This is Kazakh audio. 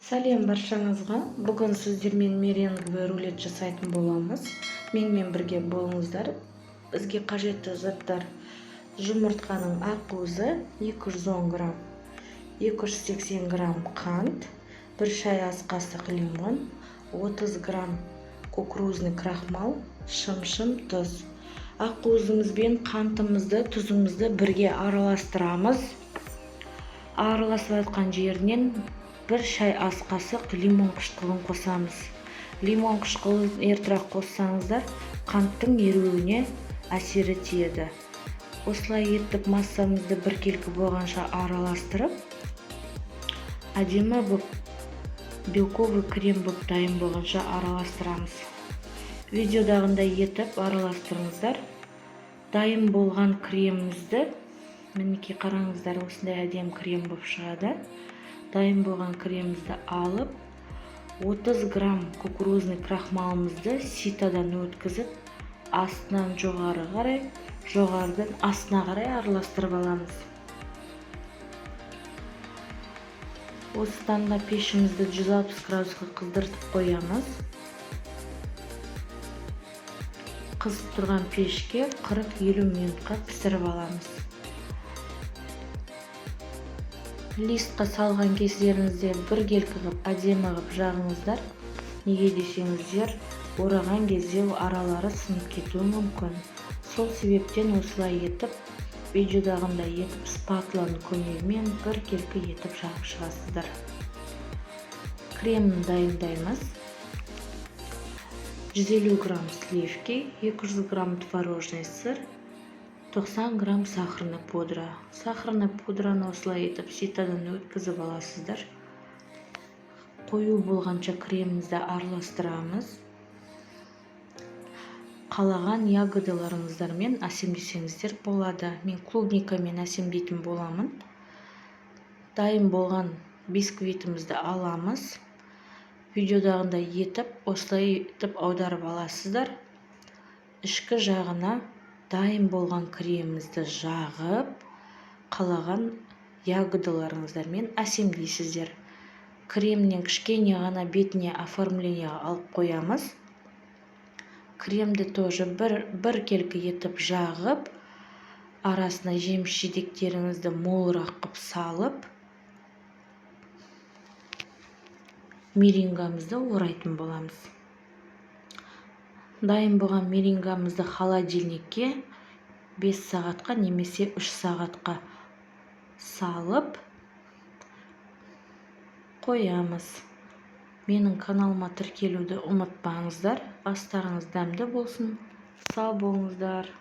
Сәлем баршаңызға. Бүгін сіздермен меренговый рулет жасайтын боламыз. Менімен бірге болыңыздар. Бізге қажетті заттар: жұмыртқаның ақуызы 210 грамм, 280 грамм қант, 1 шай ас қасық лимон, 30 грамм кукурузный крахмал, шым-шым тұз. Ақуызымыз бен қантымызды, тұзымызды бірге араластырамыз. Араласып жатқан жерінен 1 шай ас қасық лимон қышқылын қосамыз. Лимон қышқылын ертерек қоссаңыздар, қанттың еруіне әсері тиеді. Осылай етіп массамызды біркелкі болғанша араластырып, әдемі белковый крем болып дайын болғанша араластырамыз. Видеодағындай етіп араластырыңыздар. Дайын болған кремімізді, мінекей қараңыздар, осындай әдемі крем болып шығады. Дайын болған кремімізді алып, 30 грамм кукурузный крахмалымызды ситадан өткізіп, астынан жоғары қарай, жоғарыдан астына қарай араластырып аламыз. Осыдан да пешімізді 160 градусқа қыздыртып қоямыз. Қызып тұрған пешке 40-50 минутқа пісіріп аламыз. Листқа салған кездеріңізде біркелкі қылып әдемі қылып жағыңыздар. Неге десеңіздер, ораған кезде аралары сынып кетуі мүмкін. Сол себептен осылай етіп, видеодағындай етіп спатуланың көмегімен біркелкі етіп жағып шығасыздар. Кремін дайындаймыз. 150 грамм сливки, 200 грамм творожный сыр, 90 грамм сахарный пудра. Сахарный пудраны осылай етіп ситадан өткізіп аласыздар. Қою болғанша кремімізді араластырамыз. Қалаған ягодаларыңыздармен әсемдесеңіздер болады. Мен клубникамен әсемдейтін боламын. Дайын болған бисквитімізді аламыз. Видеодағындай етіп, осылай етіп аударып аласыздар. Ішкі жағына дайын болған кремімізді жағып, қалаған ягодаларыңыздармен әсемдейсіздер. Кремнен кішкене ғана бетіне оформление алып қоямыз. Кремді тоже біркелкі етіп жағып, арасына жеміс-жидектеріңізді молырақ қып салып, меренгамызды орайтын боламыз. Дайын болған меренгамызды холодильникке 5 сағатқа немесе 3 сағатқа салып қоямыз. Менің каналыма тіркелуді ұмытпаңыздар. Астарыңыз дәмді болсын. Сау болыңыздар.